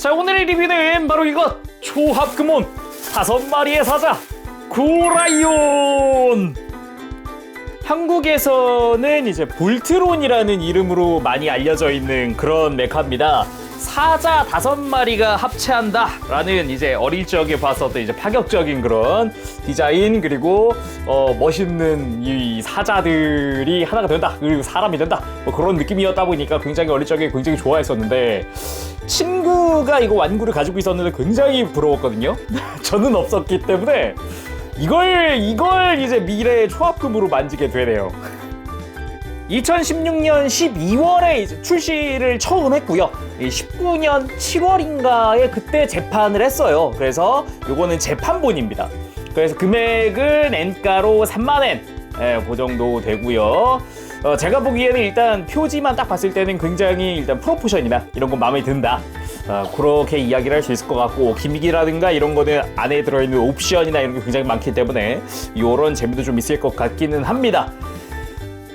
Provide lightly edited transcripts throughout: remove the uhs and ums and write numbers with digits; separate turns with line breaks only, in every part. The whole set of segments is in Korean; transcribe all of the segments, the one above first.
자, 오늘의 리뷰는 바로 이것! 초합금온 5마리의 사자 고라이온! 한국에서는 이제 볼트론이라는 이름으로 많이 알려져 있는 그런 메카입니다. 사자 5마리가 합체한다 라는 이제 어릴 적에 봤었던 이제 파격적인 그런 디자인, 그리고 멋있는 이 사자들이 하나가 된다, 그리고 사람이 된다, 뭐 그런 느낌이었다 보니까 굉장히 어릴 적에 굉장히 좋아했었는데, 친구가 이거 완구를 가지고 있었는데 굉장히 부러웠거든요. 저는 없었기 때문에 이걸 이제 미래의 초합금으로 만지게 되네요. 2016년 12월에 이제 출시를 처음 했고요. 19년 7월인가에 그때 재판을 했어요. 그래서 요거는 재판본입니다. 그래서 금액은 N가로 30,000엔, 그 정도 되고요. 제가 보기에는 일단 표지만 딱 봤을 때는 굉장히 일단 프로포션이나 이런 거 마음에 든다, 그렇게 이야기를 할 수 있을 것 같고, 기믹이라든가 이런 거는 안에 들어있는 옵션이나 이런 게 굉장히 많기 때문에 이런 재미도 좀 있을 것 같기는 합니다.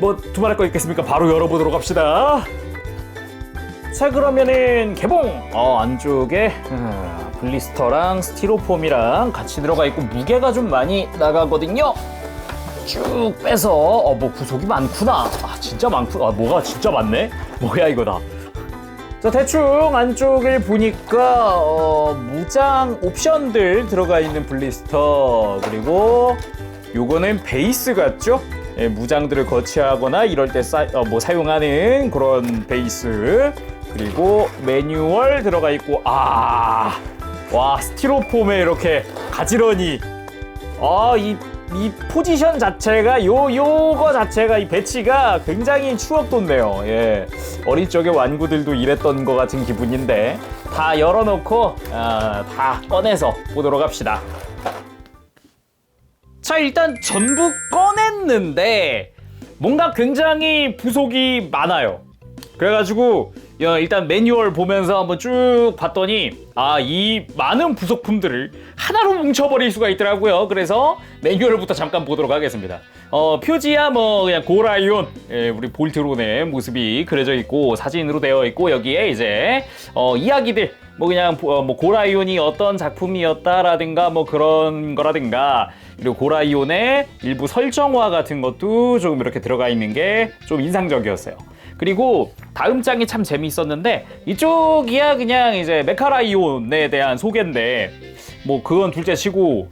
뭐 두말할 거 있겠습니까? 바로 열어보도록 합시다. 자, 그러면은 개봉! 안쪽에 블리스터랑 스티로폼이랑 같이 들어가 있고 무게가 좀 많이 나가거든요. 쭉 빼서 뭐 구석이 많구나. 진짜 많구나. 뭐가 진짜 많네? 뭐야 이거 다. 자, 대충 안쪽을 보니까 무장 옵션들 들어가 있는 블리스터, 그리고 요거는 베이스 같죠? 무장들을 거치하거나 이럴 때 사용하는 그런 베이스, 그리고 매뉴얼 들어가 있고, 와, 스티로폼에 이렇게 가지런히, 이 포지션 자체가 요거 자체가 이 배치가 굉장히 추억 돋네요. 예, 어릴 적에 완구들도 이랬던 것 같은 기분인데, 다 열어놓고 다 꺼내서 보도록 합시다. 자, 일단 전부 꺼냈는데 뭔가 굉장히 부속이 많아요. 그래가지고 일단 매뉴얼 보면서 한번 쭉 봤더니 이 많은 부속품들을 하나로 뭉쳐버릴 수가 있더라고요. 그래서 매뉴얼부터 잠깐 보도록 하겠습니다. 표지야 뭐 그냥 고라이온, 우리 볼트론의 모습이 그려져 있고 사진으로 되어 있고, 여기에 이제 이야기들, 뭐 그냥 뭐 고라이온이 어떤 작품이었다라든가 뭐 그런 거라든가, 그리고 고라이온의 일부 설정화 같은 것도 조금 이렇게 들어가 있는 게 좀 인상적이었어요. 그리고 다음 장이 참 재미있었는데, 이쪽이야 그냥 이제 메카라이온에 대한 소개인데, 뭐 그건 둘째 치고,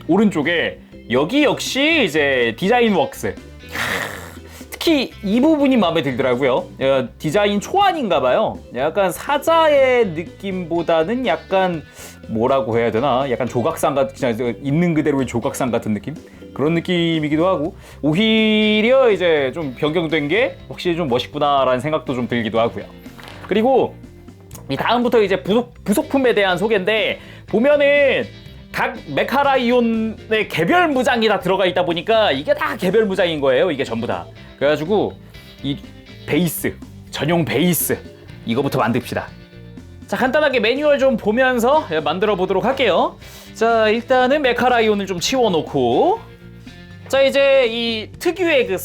오른쪽에 여기 역시 이제 디자인 웍스, 특히 이 부분이 마음에 들더라고요. 디자인 초안인가 봐요. 약간 사자의 느낌보다는 약간 뭐라고 해야 되나, 약간 조각상 같은, 그냥 있는 그대로의 조각상 같은 느낌? 그런 느낌이기도 하고, 오히려 이제 좀 변경된 게 확실히 좀 멋있구나라는 생각도 좀 들기도 하고요. 그리고 이 다음부터 이제 부속품에 대한 소개인데, 보면은 각 메카라이온의 개별 무장이 다 들어가 있다 보니까 이게 다 개별 무장인 거예요. 이게 전부 다. 그래가지고 이 베이스, 전용 베이스, 이거부터 만듭시다. 자, 간단하게 매뉴얼 좀 보면서 만들어 보도록 할게요. 자, 일단은 메카라이온을 좀 치워놓고, 자, 이제 이 특유의 그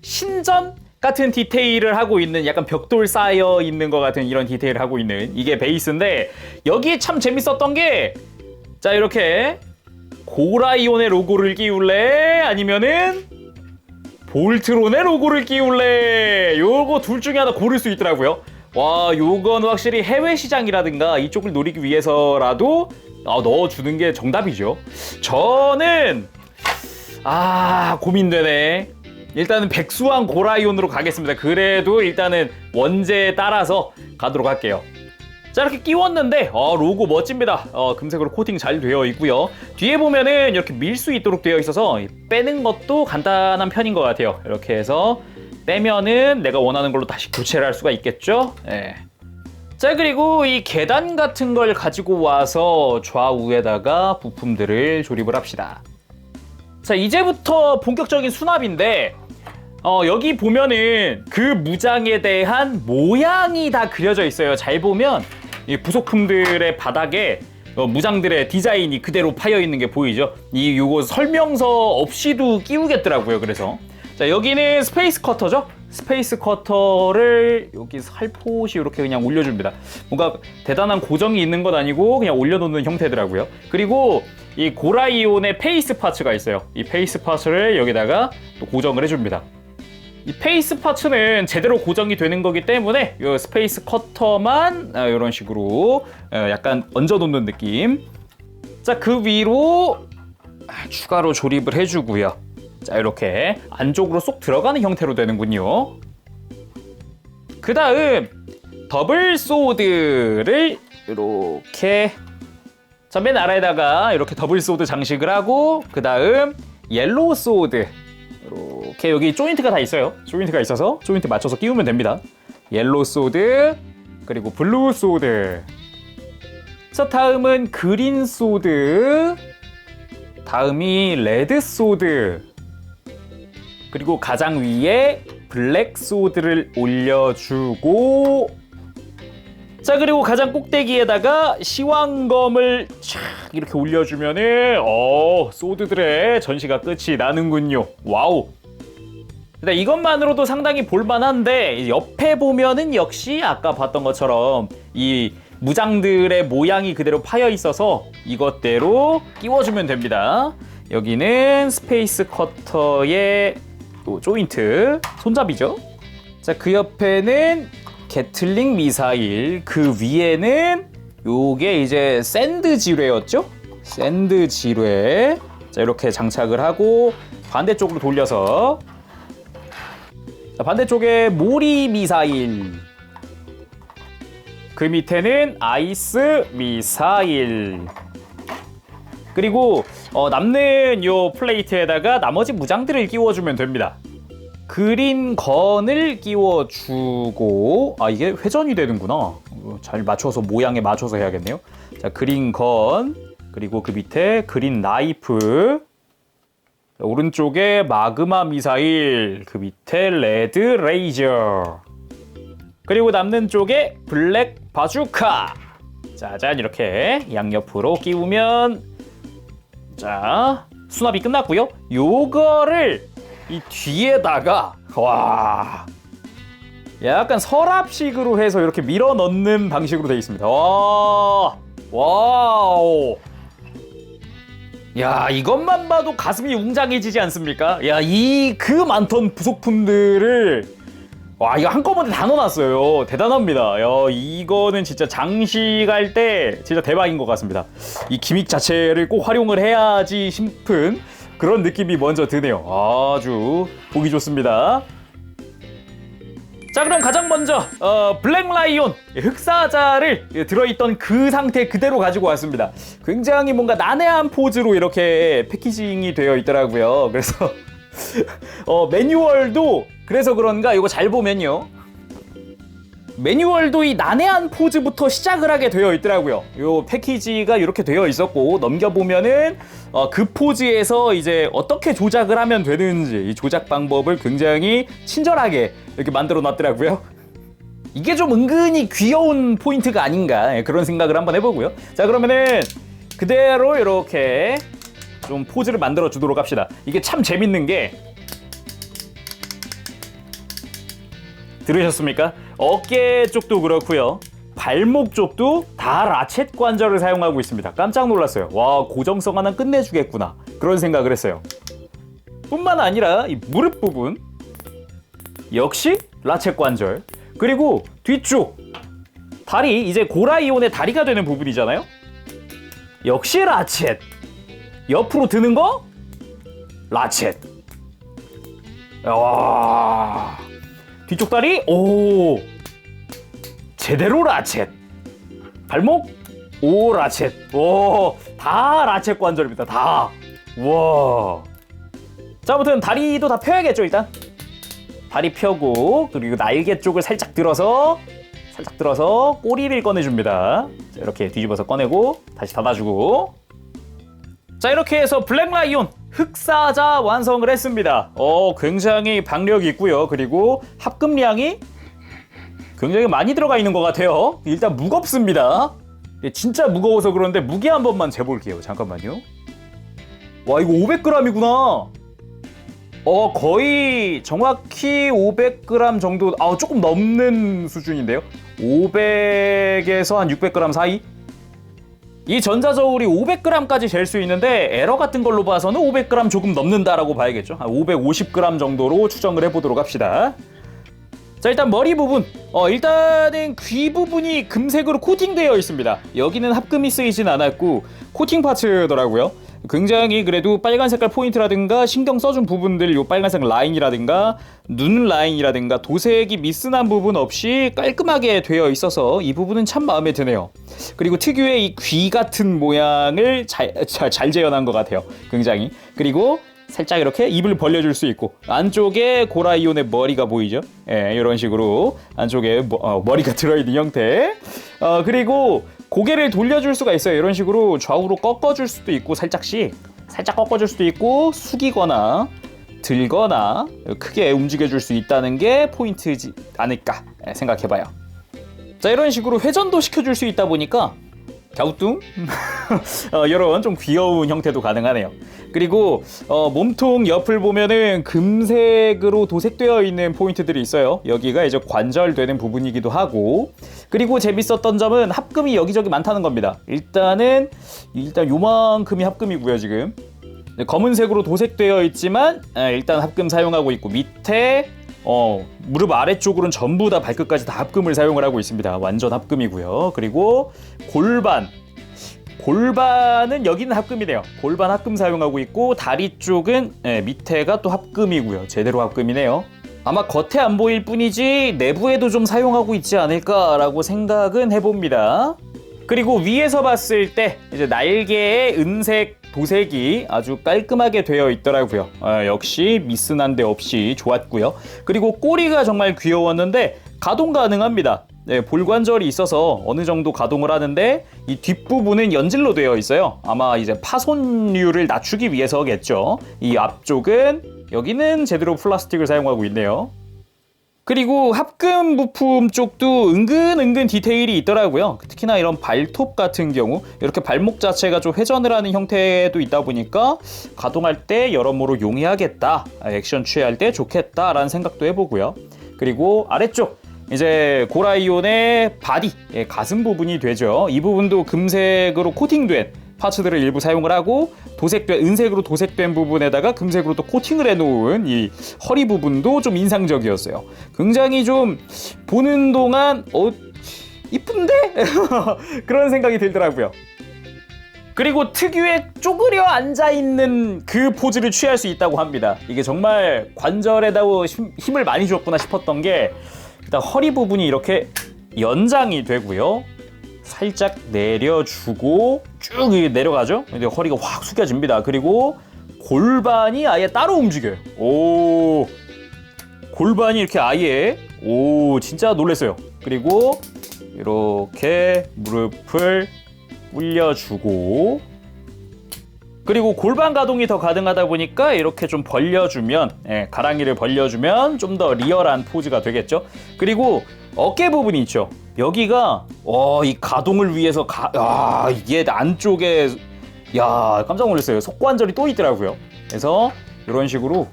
신전 같은 디테일을 하고 있는, 약간 벽돌 쌓여 있는 것 같은 이런 디테일을 하고 있는 이게 베이스인데, 여기에 참 재밌었던 게, 자, 이렇게 고라이온의 로고를 끼울래? 아니면은 볼트론의 로고를 끼울래? 요거 둘 중에 하나 고를 수 있더라고요. 와, 요건 확실히 해외 시장이라든가 이쪽을 노리기 위해서라도 넣어주는 게 정답이죠. 저는 고민되네. 일단은 백수왕 고라이온으로 가겠습니다. 그래도 일단은 원제에 따라서 가도록 할게요. 자, 이렇게 끼웠는데 로고 멋집니다. 금색으로 코팅 잘 되어 있고요. 뒤에 보면은 이렇게 밀 수 있도록 되어 있어서 빼는 것도 간단한 편인 것 같아요. 이렇게 해서 빼면은 내가 원하는 걸로 다시 교체를 할 수가 있겠죠. 네. 자, 그리고 이 계단 같은 걸 가지고 와서 좌우에다가 부품들을 조립을 합시다. 자, 이제부터 본격적인 수납인데, 여기 보면은 그 무장에 대한 모양이 다 그려져 있어요. 잘 보면 이 부속품들의 바닥에 무장들의 디자인이 그대로 파여 있는 게 보이죠? 요거 설명서 없이도 끼우겠더라고요. 그래서 자, 여기는 스페이스 커터죠? 스페이스 커터를 여기 살포시 이렇게 그냥 올려줍니다. 뭔가 대단한 고정이 있는 건 아니고 그냥 올려놓는 형태더라고요. 그리고 이 고라이온의 페이스 파츠가 있어요. 이 페이스 파츠를 여기다가 또 고정을 해줍니다. 이 페이스 파츠는 제대로 고정이 되는 거기 때문에 이 스페이스 커터만 이런 식으로 약간 얹어놓는 느낌. 자, 그 위로 추가로 조립을 해주고요. 자, 이렇게 안쪽으로 쏙 들어가는 형태로 되는군요. 그 다음 더블 소드를 이렇게 자, 맨 아래에다가 이렇게 더블 소드 장식을 하고, 그 다음 옐로우 소드 이렇게 여기 조인트가 다 있어요. 조인트가 있어서 조인트 맞춰서 끼우면 됩니다. 옐로우 소드, 그리고 블루 소드. 자, 다음은 그린 소드, 다음이 레드 소드, 그리고 가장 위에 블랙 소드를 올려주고, 자, 그리고 가장 꼭대기에다가 시황검을 촥 이렇게 올려주면은 소드들의 전시가 끝이 나는군요. 와우. 근데 이것만으로도 상당히 볼만한데 옆에 보면은 역시 아까 봤던 것처럼 이 무장들의 모양이 그대로 파여 있어서 이것대로 끼워주면 됩니다. 여기는 스페이스 커터의 또 조인트, 손잡이죠. 자, 그 옆에는 게틀링 미사일, 그 위에는 요게 이제 샌드 지뢰였죠? 샌드 지뢰. 자, 이렇게 장착을 하고 반대쪽으로 돌려서, 자, 반대쪽에 모리 미사일, 그 밑에는 아이스 미사일. 그리고 남는 요 플레이트에다가 나머지 무장들을 끼워주면 됩니다. 그린 건을 끼워주고, 이게 회전이 되는구나. 잘 맞춰서 모양에 맞춰서 해야겠네요. 자, 그린 건, 그리고 그 밑에 그린 나이프, 오른쪽에 마그마 미사일, 그 밑에 레드 레이저, 그리고 남는 쪽에 블랙 바주카. 짜잔, 이렇게 양옆으로 끼우면, 자, 수납이 끝났고요. 요거를 이 뒤에다가 와, 약간 서랍식으로 해서 이렇게 밀어 넣는 방식으로 되어 있습니다. 와우. 야, 이것만 봐도 가슴이 웅장해지지 않습니까? 야, 이 그 많던 부속품들을 이거 한꺼번에 다 넣어놨어요. 대단합니다. 야, 이거는 진짜 장식할 때 진짜 대박인 것 같습니다. 이 기믹 자체를 꼭 활용을 해야지 싶은 그런 느낌이 먼저 드네요. 아주 보기 좋습니다. 자, 그럼 가장 먼저 블랙 라이온 흑사자를 들어있던 그 상태 그대로 가지고 왔습니다. 굉장히 뭔가 난해한 포즈로 이렇게 패키징이 되어 있더라고요. 그래서 매뉴얼도 그래서 그런가 이거 잘 보면요, 매뉴얼도 이 난해한 포즈부터 시작을 하게 되어 있더라고요. 요 패키지가 이렇게 되어 있었고, 넘겨보면은 그 포즈에서 이제 어떻게 조작을 하면 되는지 이 조작 방법을 굉장히 친절하게 이렇게 만들어 놨더라고요. 이게 좀 은근히 귀여운 포인트가 아닌가, 그런 생각을 한번 해보고요. 자, 그러면은 그대로 이렇게 좀 포즈를 만들어 주도록 합시다. 이게 참 재밌는 게, 들으셨습니까? 어깨 쪽도 그렇고요, 발목 쪽도 다 라쳇 관절을 사용하고 있습니다. 깜짝 놀랐어요. 와, 고정성 하나 끝내주겠구나, 그런 생각을 했어요. 뿐만 아니라 이 무릎 부분 역시 라쳇 관절, 그리고 뒤쪽 다리, 이제 고라이온의 다리가 되는 부분이잖아요. 역시 라쳇. 옆으로 드는 거 라쳇. 와, 뒤쪽 다리 오 제대로 라쳇. 발목 오 라쳇. 오, 다 라쳇 관절입니다. 다. 와. 자, 아무튼 다리도 다 펴야겠죠. 일단 다리 펴고, 그리고 날개 쪽을 살짝 들어서 꼬리를 꺼내줍니다. 자, 이렇게 뒤집어서 꺼내고 다시 닫아주고. 자, 이렇게 해서 블랙 라이온 흑사자 완성을 했습니다. 굉장히 박력이 있고요. 그리고 합금량이 굉장히 많이 들어가 있는 것 같아요. 일단 무겁습니다. 진짜 무거워서 그런데 무게 한 번만 재볼게요. 잠깐만요. 와, 이거 500g이구나. 거의 정확히 500g 정도, 조금 넘는 수준인데요. 500에서 한 600g 사이? 이 전자저울이 500g까지 잴 수 있는데 에러 같은 걸로 봐서는 500g 조금 넘는다라고 봐야겠죠. 한 550g 정도로 추정을 해보도록 합시다. 자, 일단 머리 부분, 일단은 귀 부분이 금색으로 코팅되어 있습니다. 여기는 합금이 쓰이진 않았고 코팅 파츠더라고요. 굉장히 그래도 빨간 색깔 포인트라든가 신경 써준 부분들, 요 빨간색 라인이라든가 눈 라인이라든가 도색이 미스난 부분 없이 깔끔하게 되어 있어서 이 부분은 참 마음에 드네요. 그리고 특유의 이 귀 같은 모양을 잘 재현한 것 같아요. 굉장히. 그리고 살짝 이렇게 입을 벌려줄 수 있고 안쪽에 고라이온의 머리가 보이죠? 예, 이런 식으로 안쪽에 머리가 들어있는 형태. 그리고 고개를 돌려줄 수가 있어요. 이런 식으로 좌우로 꺾어줄 수도 있고 살짝 꺾어줄 수도 있고 숙이거나 들거나 크게 움직여줄 수 있다는 게 포인트지 않을까 생각해봐요. 자, 이런 식으로 회전도 시켜줄 수 있다 보니까 갸우뚱? 이런 좀 귀여운 형태도 가능하네요. 그리고 몸통 옆을 보면은 금색으로 도색되어 있는 포인트들이 있어요. 여기가 이제 관절되는 부분이기도 하고, 그리고 재밌었던 점은 합금이 여기저기 많다는 겁니다. 일단 요만큼이 합금이고요. 지금 검은색으로 도색되어 있지만 일단 합금 사용하고 있고, 밑에 무릎 아래쪽으로는 전부 다 발끝까지 다 합금을 사용을 하고 있습니다. 완전 합금이고요. 그리고 골반은 여기는 합금이네요. 골반 합금 사용하고 있고, 다리 쪽은 밑에가 또 합금이고요. 제대로 합금이네요. 아마 겉에 안 보일 뿐이지 내부에도 좀 사용하고 있지 않을까라고 생각은 해봅니다. 그리고 위에서 봤을 때 이제 날개에 은색 도색이 아주 깔끔하게 되어 있더라고요. 역시 미스난 데 없이 좋았고요. 그리고 꼬리가 정말 귀여웠는데 가동 가능합니다. 네, 볼관절이 있어서 어느 정도 가동을 하는데 이 뒷부분은 연질로 되어 있어요. 아마 이제 파손율을 낮추기 위해서겠죠. 이 앞쪽은 여기는 제대로 플라스틱을 사용하고 있네요. 그리고 합금 부품 쪽도 은근 디테일이 있더라고요. 특히나 이런 발톱 같은 경우 이렇게 발목 자체가 좀 회전을 하는 형태도 있다 보니까 가동할 때 여러모로 용이하겠다, 액션 취할 때 좋겠다라는 생각도 해보고요. 그리고 아래쪽 이제 고라이온의 바디, 가슴 부분이 되죠. 이 부분도 금색으로 코팅된 파츠들을 일부 사용을 하고, 은색으로 도색된 부분에다가 금색으로 또 코팅을 해놓은 이 허리 부분도 좀 인상적이었어요. 굉장히 좀 보는 동안 이쁜데? 그런 생각이 들더라고요. 그리고 특유의 쪼그려 앉아있는 그 포즈를 취할 수 있다고 합니다. 이게 정말 관절에다 힘을 많이 줬구나 싶었던 게, 일단 허리 부분이 이렇게 연장이 되고요. 살짝 내려주고 쭉 내려가죠. 근데 허리가 확 숙여집니다. 그리고 골반이 아예 따로 움직여요. 골반이 이렇게 아예, 진짜 놀랐어요. 그리고 이렇게 무릎을 올려주고, 그리고 골반 가동이 더 가능하다 보니까 이렇게 좀 벌려주면, 가랑이를 벌려주면 좀 더 리얼한 포즈가 되겠죠. 그리고 어깨 부분이 있죠. 여기가 이 가동을 위해서 이게 안쪽에 깜짝 놀랐어요. 속관절이 또 있더라고요. 그래서 이런 식으로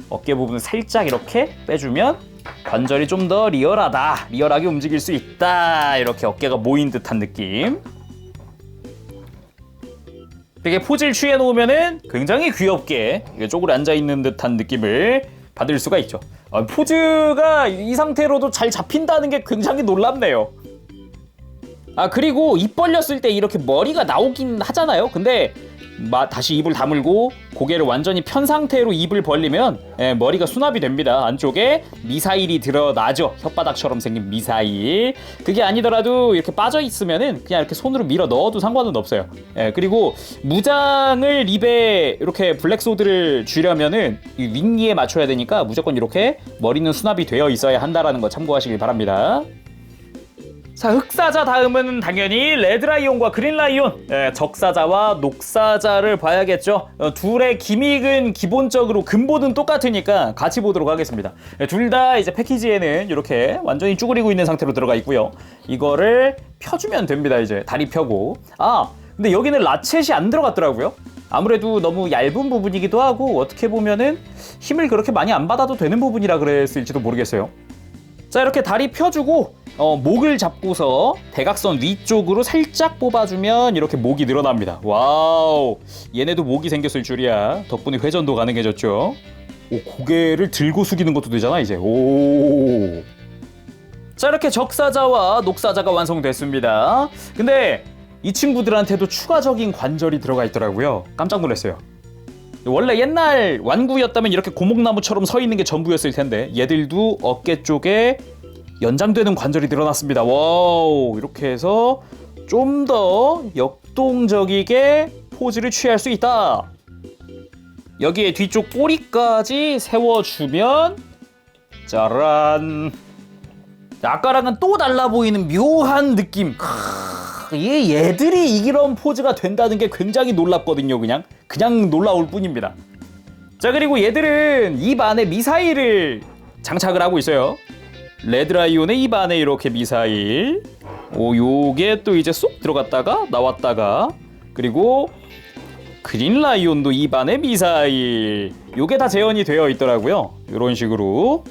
어깨 부분을 살짝 이렇게 빼주면 관절이 좀 더 리얼하게 움직일 수 있다. 이렇게 어깨가 모인 듯한 느낌. 이렇게 포즈를 취해 놓으면은 굉장히 귀엽게 쪼그려 앉아 있는 듯한 느낌을 받을 수가 있죠. 포즈가 이 상태로도 잘 잡힌다는 게 굉장히 놀랍네요. 그리고 입 벌렸을 때 이렇게 머리가 나오긴 하잖아요. 근데 다시 입을 다물고 고개를 완전히 편 상태로 입을 벌리면 머리가 수납이 됩니다. 안쪽에 미사일이 드러나죠. 혓바닥처럼 생긴 미사일. 그게 아니더라도 이렇게 빠져 있으면은 그냥 이렇게 손으로 밀어 넣어도 상관은 없어요. 그리고 무장을 입에 이렇게 블랙소드를 쥐려면은 이 윗니에 맞춰야 되니까 무조건 이렇게 머리는 수납이 되어 있어야 한다라는 거 참고하시길 바랍니다. 자, 흑사자 다음은 당연히 레드라이온과 그린라이온, 적사자와 녹사자를 봐야겠죠. 둘의 기믹은 기본적으로 근본은 똑같으니까 같이 보도록 하겠습니다. 둘 다 이제 패키지에는 이렇게 완전히 쭈그리고 있는 상태로 들어가 있고요. 이거를 펴주면 됩니다. 이제 다리 펴고. 근데 여기는 라쳇이 안 들어갔더라고요. 아무래도 너무 얇은 부분이기도 하고 어떻게 보면은 힘을 그렇게 많이 안 받아도 되는 부분이라 그랬을지도 모르겠어요. 자, 이렇게 다리 펴주고 목을 잡고서 대각선 위쪽으로 살짝 뽑아주면 이렇게 목이 늘어납니다. 와우, 얘네도 목이 생겼을 줄이야. 덕분에 회전도 가능해졌죠. 오, 고개를 들고 숙이는 것도 되잖아 이제. 오. 자, 이렇게 적사자와 녹사자가 완성됐습니다. 근데 이 친구들한테도 추가적인 관절이 들어가 있더라고요. 깜짝 놀랐어요. 원래 옛날 완구였다면 이렇게 고목나무처럼 서 있는 게 전부였을 텐데 얘들도 어깨 쪽에 연장되는 관절이 늘어났습니다. 와우, 이렇게 해서 좀 더 역동적이게 포즈를 취할 수 있다. 여기에 뒤쪽 꼬리까지 세워주면 짜란. 아까랑은 또 달라 보이는 묘한 느낌. 얘들이 이런 포즈가 된다는 게 굉장히 놀랍거든요. 그냥 놀라울 뿐입니다. 자, 그리고 얘들은 입 안에 미사일을 장착을 하고 있어요. 레드라이온의 입 안에 이렇게 미사일. 요게 또 이제 쏙 들어갔다가 나왔다가, 그리고 그린라이온도 입 안에 미사일. 요게 다 재현이 되어 있더라고요. 이런 식으로.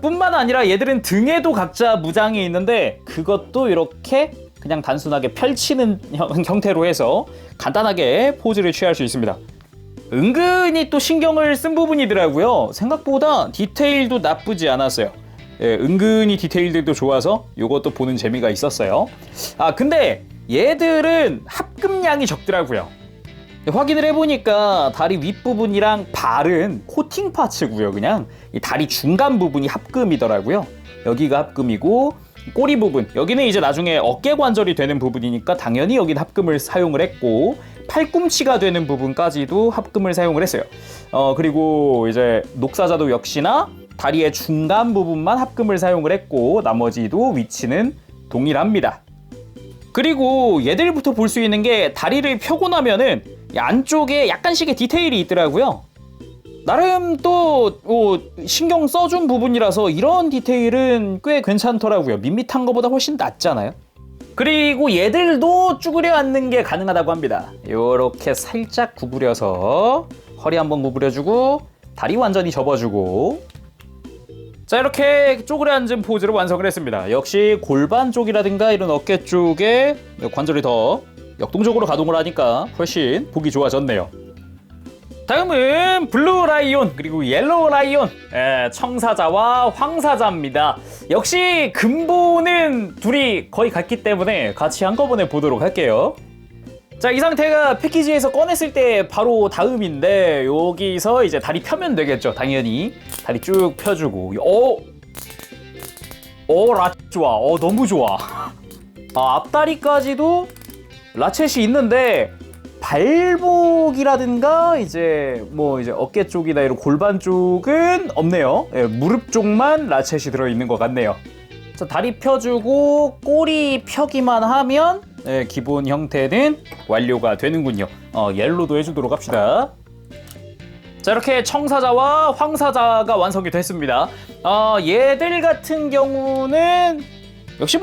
뿐만 아니라 얘들은 등에도 각자 무장이 있는데 그것도 이렇게 그냥 단순하게 펼치는 형태로 해서 간단하게 포즈를 취할 수 있습니다. 은근히 또 신경을 쓴 부분이더라고요. 생각보다 디테일도 나쁘지 않았어요. 예, 은근히 디테일들도 좋아서 이것도 보는 재미가 있었어요. 근데 얘들은 합금량이 적더라고요. 확인을 해보니까 다리 윗부분이랑 발은 코팅 파츠고요. 그냥 이 다리 중간 부분이 합금이더라고요. 여기가 합금이고, 꼬리 부분, 여기는 이제 나중에 어깨 관절이 되는 부분이니까 당연히 여기는 합금을 사용을 했고, 팔꿈치가 되는 부분까지도 합금을 사용을 했어요. 그리고 이제 녹사자도 역시나 다리의 중간 부분만 합금을 사용을 했고 나머지도 위치는 동일합니다. 그리고 얘들부터 볼 수 있는 게 다리를 펴고 나면은 안쪽에 약간씩의 디테일이 있더라고요. 나름 또 신경 써준 부분이라서 이런 디테일은 꽤 괜찮더라고요. 밋밋한 것보다 훨씬 낫잖아요. 그리고 얘들도 쭈그려 앉는 게 가능하다고 합니다. 요렇게 살짝 구부려서 허리 한번 구부려주고 다리 완전히 접어주고, 자, 이렇게 쪼그려 앉은 포즈로 완성을 했습니다. 역시 골반 쪽이라든가 이런 어깨 쪽에 관절이 더 역동적으로 가동을 하니까 훨씬 보기 좋아졌네요. 다음은 블루 라이온 그리고 옐로우 라이온, 청사자와 황사자입니다. 역시 근본은 둘이 거의 같기 때문에 같이 한꺼번에 보도록 할게요. 자, 이 상태가 패키지에서 꺼냈을 때 바로 다음인데 여기서 이제 다리 펴면 되겠죠. 당연히 다리 쭉 펴주고, 라쳇 좋아. 너무 좋아. 앞다리까지도 라쳇이 있는데 발목이라든가 이제 어깨 쪽이나 이런 골반 쪽은 없네요. 무릎 쪽만 라쳇이 들어있는 것 같네요. 자, 다리 펴주고 꼬리 펴기만 하면 기본 형태는 완료가 되는군요. 옐로도 해주도록 합시다. 자, 이렇게 청사자와 황사자가 완성이 됐습니다. 얘들 같은 경우는 역시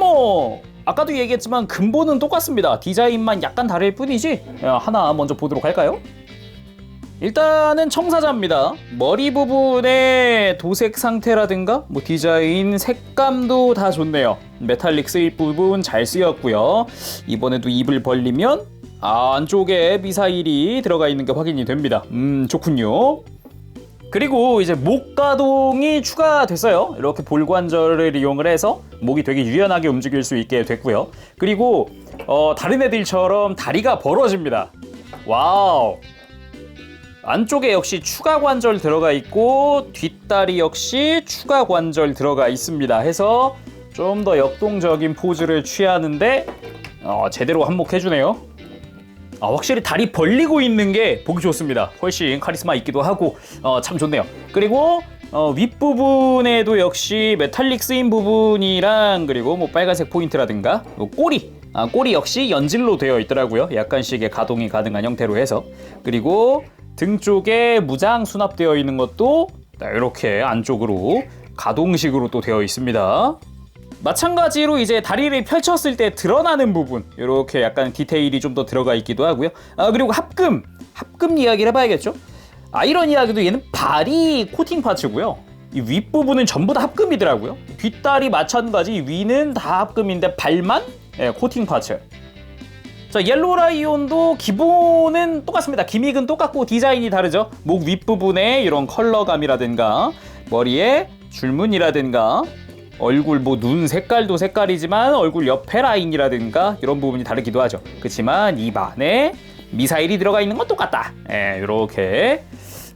아까도 얘기했지만 근본은 똑같습니다. 디자인만 약간 다를 뿐이지. 하나 먼저 보도록 할까요? 일단은 청사자입니다. 머리 부분의 도색 상태라든가 디자인 색감도 다 좋네요. 메탈릭 쓰일 부분 잘 쓰였고요. 이번에도 입을 벌리면 안쪽에 미사일이 들어가 있는 게 확인이 됩니다. 좋군요. 그리고 이제 목 가동이 추가됐어요. 이렇게 볼관절을 이용을 해서 목이 되게 유연하게 움직일 수 있게 됐고요. 그리고 다른 애들처럼 다리가 벌어집니다. 와우. 안쪽에 역시 추가 관절 들어가 있고 뒷다리 역시 추가 관절 들어가 있습니다. 해서 좀 더 역동적인 포즈를 취하는데 제대로 한몫해주네요. 확실히 다리 벌리고 있는 게 보기 좋습니다. 훨씬 카리스마 있기도 하고 참 좋네요. 그리고 윗부분에도 역시 메탈릭 쓰인 부분이랑 그리고 빨간색 포인트라든가 꼬리 역시 연질로 되어 있더라고요. 약간씩의 가동이 가능한 형태로 해서. 그리고 등 쪽에 무장 수납되어 있는 것도 이렇게 안쪽으로 가동식으로 또 되어 있습니다. 마찬가지로 이제 다리를 펼쳤을 때 드러나는 부분 이렇게 약간 디테일이 좀 더 들어가 있기도 하고요. 그리고 합금 이야기를 해봐야겠죠. 아이런 이야기도 얘는 바리 코팅 파츠고요. 이 윗부분은 전부 다 합금이더라고요. 뒷다리 마찬가지 위는 다 합금인데 발만 코팅 파츠. 자, 옐로우 라이온도 기본은 똑같습니다. 기믹은 똑같고 디자인이 다르죠. 목 윗부분에 이런 컬러감이라든가 머리에 줄무늬라든가 얼굴 뭐 눈 색깔도 색깔이지만 얼굴 옆에 라인이라든가 이런 부분이 다르기도 하죠. 그렇지만 입 안에 미사일이 들어가 있는 건 똑같다. 이렇게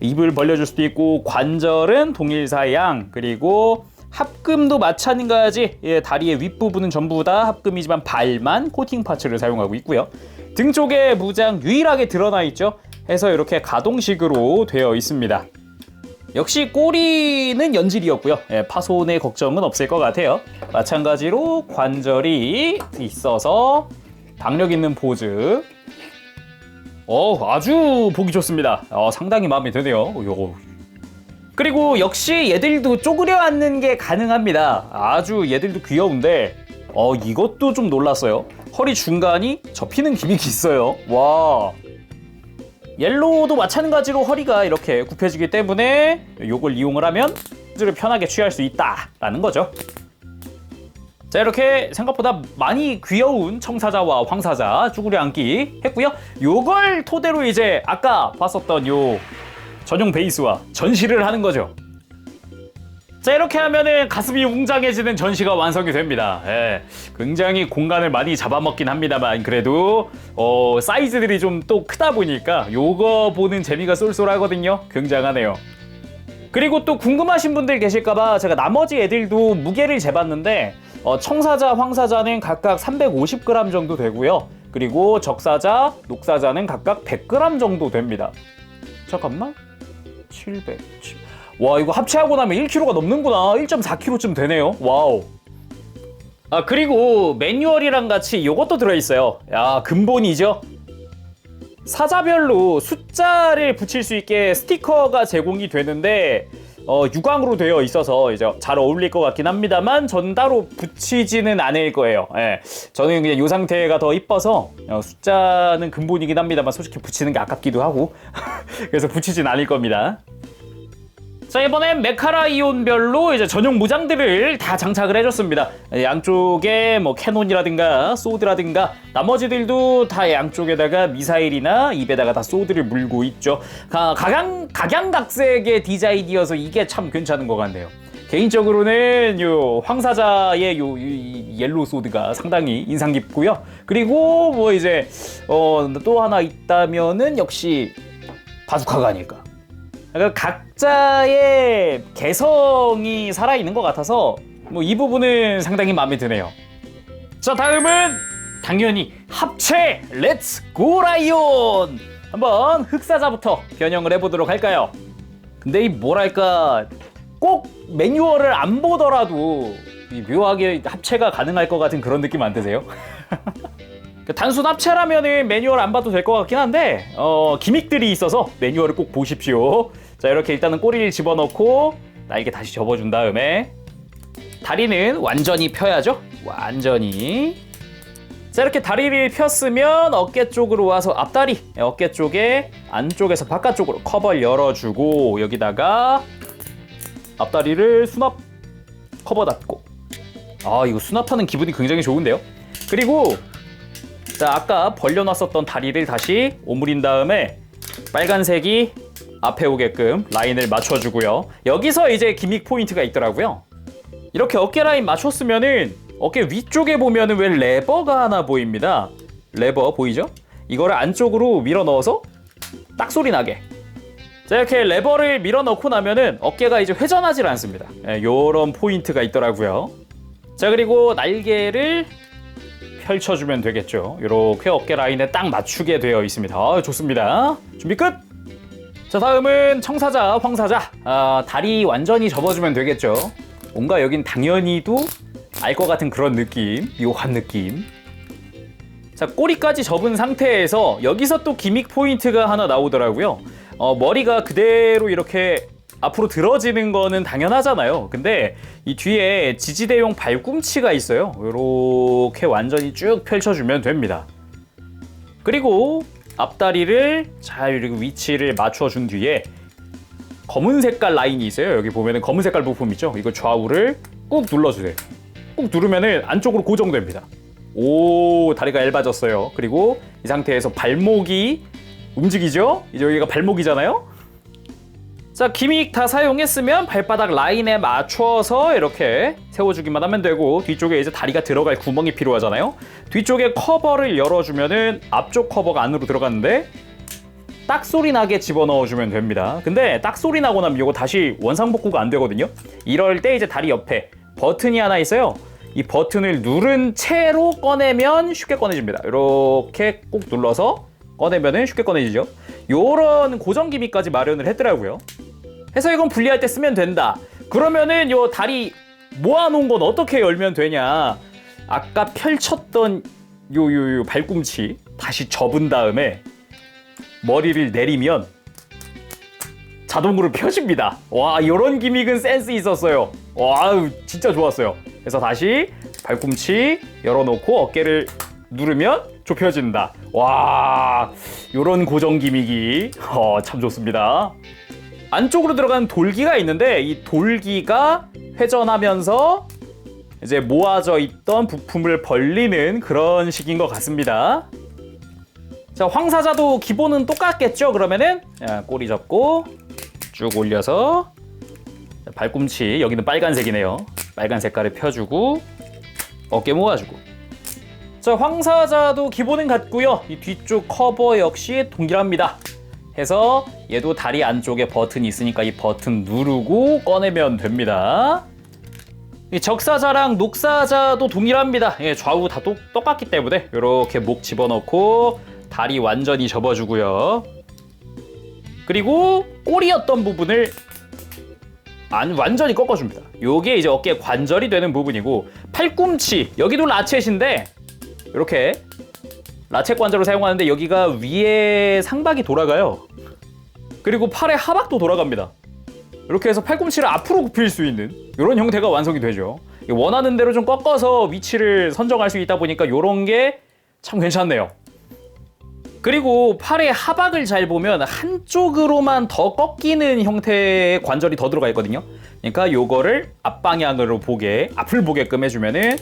입을 벌려줄 수도 있고 관절은 동일사양 그리고 합금도 마찬가지. 다리의 윗부분은 전부 다 합금이지만 발만 코팅 파츠를 사용하고 있고요. 등 쪽에 무장 유일하게 드러나 있죠. 해서 이렇게 가동식으로 되어 있습니다. 역시 꼬리는 연질이었고요. 파손의 걱정은 없을 것 같아요. 마찬가지로 관절이 있어서 박력 있는 포즈. 아주 보기 좋습니다. 상당히 마음에 드네요. 그리고 역시 얘들도 쪼그려 앉는 게 가능합니다. 아주 얘들도 귀여운데 이것도 좀 놀랐어요. 허리 중간이 접히는 기믹이 있어요. 와. 옐로우도 마찬가지로 허리가 이렇게 굽혀지기 때문에 이걸 이용을 하면 포즈를 편하게 취할 수 있다라는 거죠. 자, 이렇게 생각보다 많이 귀여운 청사자와 황사자 쭈그려 앉기 했고요. 요걸 토대로 이제 아까 봤었던 요 전용 베이스와 전시를 하는 거죠. 자, 이렇게 하면은 가슴이 웅장해지는 전시가 완성이 됩니다. 굉장히 공간을 많이 잡아먹긴 합니다만 그래도 사이즈들이 좀 또 크다 보니까 요거 보는 재미가 쏠쏠하거든요. 굉장하네요. 그리고 또 궁금하신 분들 계실까봐 제가 나머지 애들도 무게를 재봤는데 청사자, 황사자는 각각 350g 정도 되고요. 그리고 적사자, 녹사자는 각각 100g 정도 됩니다. 잠깐만. 700. 와, 이거 합체하고 나면 1kg가 넘는구나. 1.4kg쯤 되네요. 와우. 그리고 매뉴얼이랑 같이 요것도 들어있어요. 근본이죠. 사자별로 숫자를 붙일 수 있게 스티커가 제공이 되는데 유광으로 되어 있어서 이제 잘 어울릴 것 같긴 합니다만 전 따로 붙이지는 않을 거예요. 저는 그냥 이 상태가 더 이뻐서 숫자는 근본이긴 합니다만 솔직히 붙이는 게 아깝기도 하고 그래서 붙이진 않을 겁니다. 자, 이번엔 메카라이온별로 이제 전용 무장들을 다 장착을 해줬습니다. 양쪽에 뭐 캐논이라든가 소드라든가 나머지들도 다 양쪽에다가 미사일이나 입에다가 다 소드를 물고 있죠. 각양각색의 디자인이어서 이게 참 괜찮은 것 같네요. 개인적으로는 요 황사자의 요 옐로우 소드가 상당히 인상 깊고요. 그리고 뭐 이제 또 하나 있다면은 역시 바주카가 아닐까. 그러니까 각자의 개성이 살아있는 것 같아서 뭐 이 부분은 상당히 마음에 드네요. 자, 다음은 당연히 합체 렛츠 고 라이온! 한번 흑사자부터 변형을 해보도록 할까요? 근데 이 뭐랄까 꼭 매뉴얼을 안 보더라도 묘하게 합체가 가능할 것 같은 그런 느낌 안 드세요? 단순 합체라면은 매뉴얼 안 봐도 될 것 같긴 한데 기믹들이 있어서 매뉴얼을 꼭 보십시오. 자, 이렇게 일단은 꼬리를 집어넣고 날개 다시 접어준 다음에 다리는 완전히 펴야죠. 완전히. 자, 이렇게 다리를 폈으면 어깨 쪽으로 와서 앞다리 어깨 쪽에 안쪽에서 바깥쪽으로 커버를 열어주고 여기다가 앞다리를 수납 커버 닫고. 이거 수납하는 기분이 굉장히 좋은데요. 그리고 자, 아까 벌려놨었던 다리를 다시 오므린 다음에 빨간색이 앞에 오게끔 라인을 맞춰주고요. 여기서 이제 기믹 포인트가 있더라고요. 이렇게 어깨 라인 맞췄으면은 어깨 위쪽에 보면은 왜 레버가 하나 보입니다. 레버 보이죠? 이거를 안쪽으로 밀어 넣어서 딱 소리 나게. 자, 이렇게 레버를 밀어 넣고 나면은 어깨가 이제 회전하지 않습니다. 요런 포인트가 있더라고요. 자, 그리고 날개를 펼쳐주면 되겠죠. 이렇게 어깨 라인에 딱 맞추게 되어 있습니다. 좋습니다. 준비 끝! 자, 다음은 청사자, 황사자. 다리 완전히 접어주면 되겠죠. 뭔가 여긴 당연히도 알 것 같은 그런 느낌, 묘한 느낌. 자, 꼬리까지 접은 상태에서 여기서 또 기믹 포인트가 하나 나오더라고요. 머리가 그대로 이렇게 앞으로 들어지는 거는 당연하잖아요. 근데 이 뒤에 지지대용 발꿈치가 있어요. 이렇게 완전히 쭉 펼쳐주면 됩니다. 그리고 앞다리를 잘 이렇게 위치를 맞춰준 뒤에 검은 색깔 라인이 있어요. 여기 보면은 검은 색깔 부품 있죠? 이거 좌우를 꾹 눌러주세요. 꾹 누르면은 안쪽으로 고정됩니다. 오, 다리가 얇아졌어요. 그리고 이 상태에서 발목이 움직이죠? 이제 여기가 발목이잖아요? 자, 기믹 다 사용했으면 발바닥 라인에 맞춰서 이렇게 세워주기만 하면 되고, 뒤쪽에 이제 다리가 들어갈 구멍이 필요하잖아요. 뒤쪽에 커버를 열어주면은 앞쪽 커버가 안으로 들어갔는데 딱 소리 나게 집어넣어주면 됩니다. 근데 딱 소리 나고 나면 이거 다시 원상복구가 안 되거든요. 이럴 때 이제 다리 옆에 버튼이 하나 있어요. 이 버튼을 누른 채로 꺼내면 쉽게 꺼내집니다. 이렇게 꾹 눌러서 꺼내면은 쉽게 꺼내지죠. 요런 고정 기믹까지 마련을 했더라고요. 해서 이건 분리할 때 쓰면 된다. 그러면은 요 다리 모아놓은 건 어떻게 열면 되냐? 아까 펼쳤던 요 발꿈치 다시 접은 다음에 머리를 내리면 자동으로 펴집니다. 와, 요런 기믹은 센스 있었어요. 와, 진짜 좋았어요. 그래서 다시 발꿈치 열어놓고 어깨를 누르면 좁혀진다. 와, 요런 고정 기믹이 참 좋습니다. 안쪽으로 들어가는 돌기가 있는데 이 돌기가 회전하면서 이제 모아져 있던 부품을 벌리는 그런 식인 것 같습니다. 자, 황사자도 기본은 똑같겠죠? 그러면은 꼬리 잡고 쭉 올려서 발꿈치, 여기는 빨간색이네요. 빨간 색깔을 펴주고 어깨 모아주고. 자, 황사자도 기본은 같고요. 이 뒤쪽 커버 역시 동일합니다. 해서 얘도 다리 안쪽에 버튼이 있으니까 이 버튼 누르고 꺼내면 됩니다. 이 적사자랑 녹사자도 동일합니다. 예, 좌우 다 똑같기 때문에 이렇게 목 집어넣고 다리 완전히 접어주고요. 그리고 꼬리였던 부분을 완전히 꺾어줍니다. 요게 이제 어깨 관절이 되는 부분이고, 팔꿈치 여기도 라쳇인데 이렇게 라쳇 관절을 사용하는데 여기가 위에 상박이 돌아가요. 그리고 팔의 하박도 돌아갑니다. 이렇게 해서 팔꿈치를 앞으로 굽힐 수 있는 이런 형태가 완성이 되죠. 원하는 대로 좀 꺾어서 위치를 선정할 수 있다 보니까 이런 게 참 괜찮네요. 그리고 팔의 하박을 잘 보면 한쪽으로만 더 꺾이는 형태의 관절이 더 들어가 있거든요. 그러니까 요거를 앞방향으로 앞을 보게끔 해주면은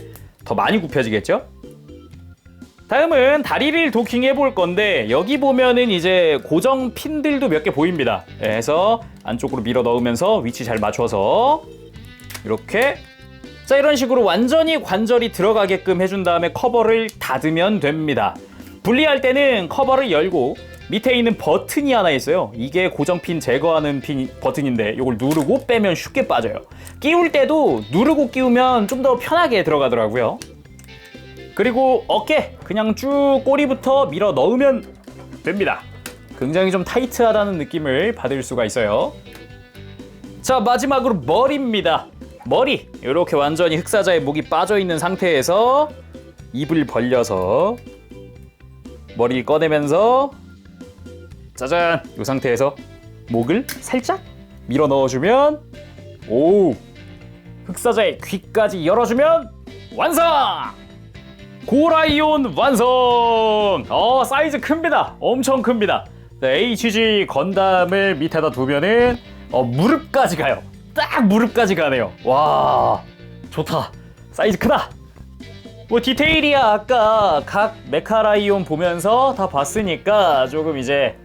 더 많이 굽혀지겠죠. 다음은 다리를 도킹해 볼 건데, 여기 보면은 이제 고정 핀들도 몇 개 보입니다. 그래서 안쪽으로 밀어 넣으면서 위치 잘 맞춰서 이렇게, 자, 이런 식으로 완전히 관절이 들어가게끔 해준 다음에 커버를 닫으면 됩니다. 분리할 때는 커버를 열고 밑에 있는 버튼이 하나 있어요. 이게 고정핀 제거하는 버튼인데 이걸 누르고 빼면 쉽게 빠져요. 끼울 때도 누르고 끼우면 좀 더 편하게 들어가더라고요. 그리고 어깨 그냥 쭉 꼬리부터 밀어 넣으면 됩니다. 굉장히 좀 타이트하다는 느낌을 받을 수가 있어요. 자, 마지막으로 머리입니다. 머리 이렇게 완전히 흑사자의 목이 빠져 있는 상태에서 입을 벌려서 머리를 꺼내면서 짜잔, 이 상태에서 목을 살짝 밀어 넣어주면, 오, 흑사자의 귀까지 열어주면 완성! 고라이온 완성! 사이즈 큽니다. 엄청 큽니다. HG 건담을 밑에다 두면은 무릎까지 가요. 딱 무릎까지 가네요. 와, 좋다. 사이즈 크다. 뭐 디테일이야 아까 각 메카라이온 보면서 다 봤으니까 조금 이제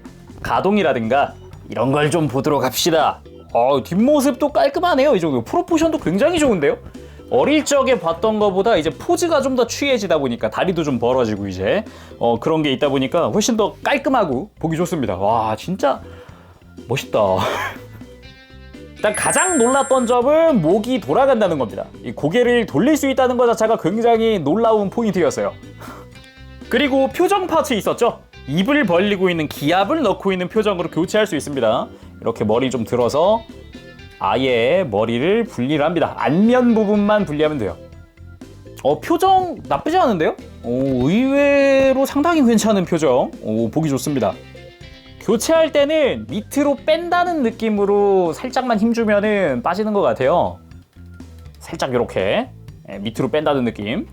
가동이라든가 이런 걸 좀 보도록 합시다. 뒷모습도 깔끔하네요. 이 정도 프로포션도 굉장히 좋은데요. 어릴 적에 봤던 것보다 이제 포즈가 좀 더 취해지다 보니까 다리도 좀 벌어지고 이제 그런 게 있다 보니까 훨씬 더 깔끔하고 보기 좋습니다. 와, 진짜 멋있다. 일단 가장 놀랐던 점은 목이 돌아간다는 겁니다. 이 고개를 돌릴 수 있다는 것 자체가 굉장히 놀라운 포인트였어요. 그리고 표정 파츠 있었죠? 입을 벌리고 있는 기압을 넣고 있는 표정으로 교체할 수 있습니다. 이렇게 머리 좀 들어서 아예 머리를 분리를 합니다. 안면 부분만 분리하면 돼요. 표정 나쁘지 않은데요? 의외로 상당히 괜찮은 표정. 보기 좋습니다. 교체할 때는 밑으로 뺀다는 느낌으로 살짝만 힘주면은 빠지는 것 같아요. 살짝 이렇게 밑으로 뺀다는 느낌.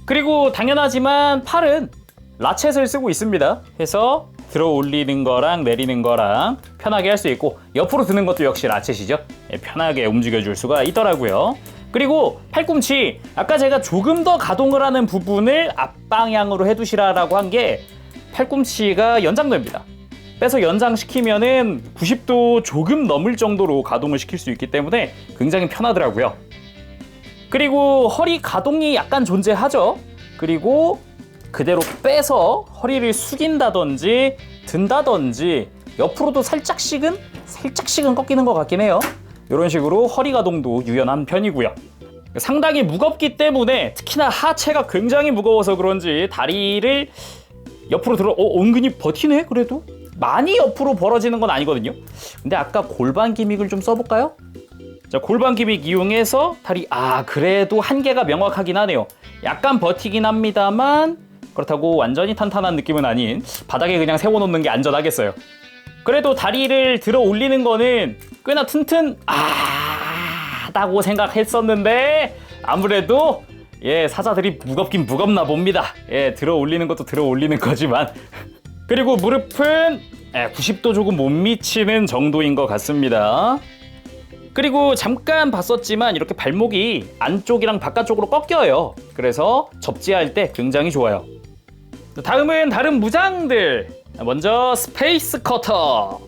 그리고 당연하지만 팔은 라쳇을 쓰고 있습니다. 해서 들어 올리는 거랑 내리는 거랑 편하게 할 수 있고, 옆으로 드는 것도 역시 라쳇이죠. 편하게 움직여줄 수가 있더라고요. 그리고 팔꿈치, 아까 제가 조금 더 가동을 하는 부분을 앞방향으로 해두시라고 한 게 팔꿈치가 연장됩니다. 빼서 연장시키면은 90도 조금 넘을 정도로 가동을 시킬 수 있기 때문에 굉장히 편하더라고요. 그리고 허리 가동이 약간 존재하죠. 그리고 그대로 빼서 허리를 숙인다든지 든다든지 옆으로도 살짝씩은 꺾이는 것 같긴 해요. 이런 식으로 허리 가동도 유연한 편이고요. 상당히 무겁기 때문에 특히나 하체가 굉장히 무거워서 그런지 다리를 옆으로 들어 은근히 버티네. 그래도 많이 옆으로 벌어지는 건 아니거든요. 근데 아까 골반 기믹을 좀 써볼까요? 자, 골반 기믹 이용해서 다리, 그래도 한계가 명확하긴 하네요. 약간 버티긴 합니다만 그렇다고 완전히 탄탄한 느낌은 아닌, 바닥에 그냥 세워놓는 게 안전하겠어요. 그래도 다리를 들어 올리는 거는 꽤나 튼튼하다고 생각했었는데 아무래도 사자들이 무겁긴 무겁나 봅니다. 들어 올리는 것도 들어 올리는 거지만 그리고 무릎은 90도 조금 못 미치는 정도인 것 같습니다. 그리고 잠깐 봤었지만 이렇게 발목이 안쪽이랑 바깥쪽으로 꺾여요. 그래서 접지할 때 굉장히 좋아요. 다음은 다른 무장들. 먼저 스페이스 커터.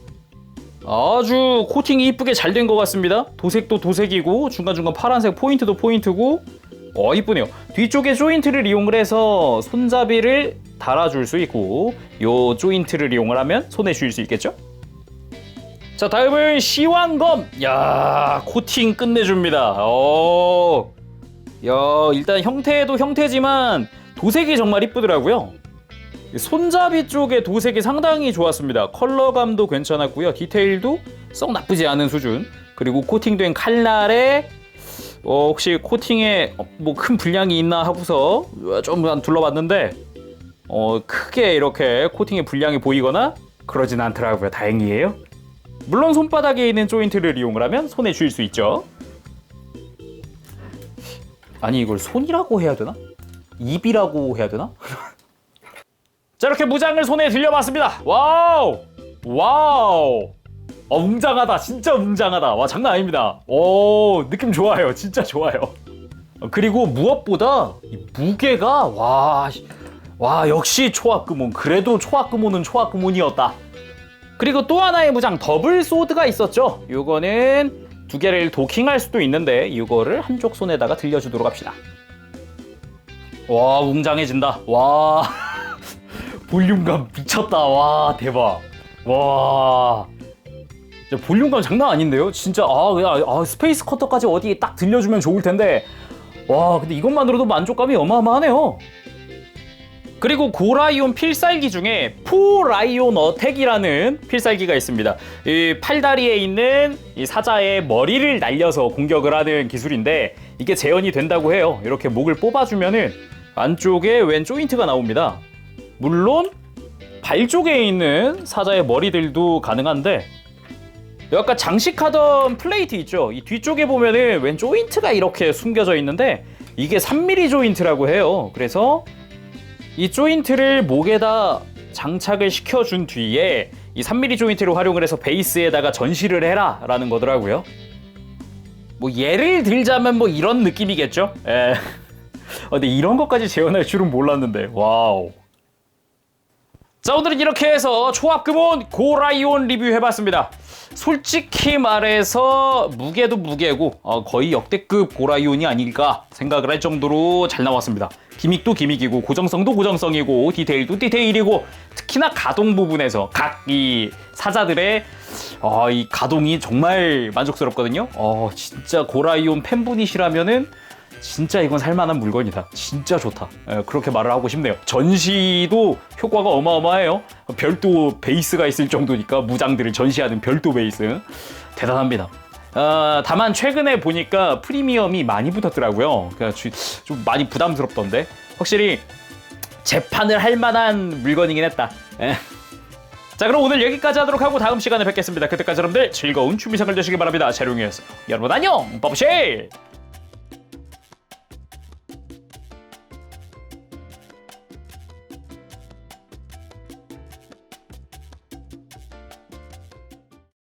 아주 코팅이 이쁘게 잘 된 것 같습니다. 도색도 도색이고 중간중간 파란색 포인트도 포인트고 이쁘네요. 뒤쪽에 조인트를 이용을 해서 손잡이를 달아줄 수 있고, 요 조인트를 이용을 하면 손에 쥘 수 있겠죠? 자, 다음은 시완검. 야, 코팅 끝내줍니다. 일단 형태도 형태지만 도색이 정말 이쁘더라고요. 손잡이 쪽의 도색이 상당히 좋았습니다. 컬러감도 괜찮았고요. 디테일도 썩 나쁘지 않은 수준. 그리고 코팅된 칼날에 혹시 코팅에 뭐 큰 불량이 있나 하고서 좀 둘러봤는데 크게 이렇게 코팅에 불량이 보이거나 그러진 않더라고요. 다행이에요. 물론 손바닥에 있는 조인트를 이용을 하면 손에 쥘 수 있죠. 아니, 이걸 손이라고 해야 되나? 입이라고 해야 되나? 자, 이렇게 무장을 손에 들려봤습니다. 와우! 웅장하다. 진짜 웅장하다. 와, 장난 아닙니다. 느낌 좋아요. 진짜 좋아요. 그리고 무엇보다 이 무게가 역시 초합금온. 그래도 초합금온은 초합금온이었다. 그리고 또 하나의 무장, 더블 소드가 있었죠. 요거는 두 개를 도킹할 수도 있는데 이거를 한쪽 손에다가 들려주도록 합시다. 와, 웅장해진다. 와, 볼륨감 미쳤다. 와, 대박. 와, 볼륨감 장난 아닌데요? 진짜 스페이스 커터까지 어디에 딱 들려주면 좋을 텐데, 와, 근데 이것만으로도 만족감이 어마어마하네요. 그리고 고라이온 필살기 중에 포라이온 어택이라는 필살기가 있습니다. 이 팔다리에 있는 이 사자의 머리를 날려서 공격을 하는 기술인데, 이게 재현이 된다고 해요. 이렇게 목을 뽑아주면은 안쪽에 웬 조인트가 나옵니다. 물론 발 쪽에 있는 사자의 머리들도 가능한데, 아까 장식하던 플레이트 있죠? 이 뒤쪽에 보면은 웬 조인트가 이렇게 숨겨져 있는데 이게 3mm 조인트라고 해요. 그래서 이 조인트를 목에다 장착을 시켜준 뒤에 이 3mm 조인트를 활용을 해서 베이스에다가 전시를 해라 라는 거더라고요. 뭐 예를 들자면 뭐 이런 느낌이겠죠? 근데 이런 것까지 재현할 줄은 몰랐는데, 와우. 자, 오늘은 이렇게 해서 초합금온 고라이온 리뷰 해봤습니다. 솔직히 말해서 무게도 무게고 거의 역대급 고라이온이 아닐까 생각을 할 정도로 잘 나왔습니다. 기믹도 기믹이고 고정성도 고정성이고 디테일도 디테일이고, 특히나 가동 부분에서 각 이 사자들의 이 가동이 정말 만족스럽거든요. 진짜 고라이온 팬분이시라면은 진짜 이건 살만한 물건이다. 진짜 좋다. 그렇게 말을 하고 싶네요. 전시도 효과가 어마어마해요. 별도 베이스가 있을 정도니까, 무장들을 전시하는 별도 베이스. 대단합니다. 다만 최근에 보니까 프리미엄이 많이 붙었더라고요. 좀 많이 부담스럽던데. 확실히 재판을 할 만한 물건이긴 했다. 자, 그럼 오늘 여기까지 하도록 하고 다음 시간에 뵙겠습니다. 그때까지 여러분들 즐거운 취미 생활 되시길 바랍니다. 재룡이었어요. 여러분 안녕. 버브쉐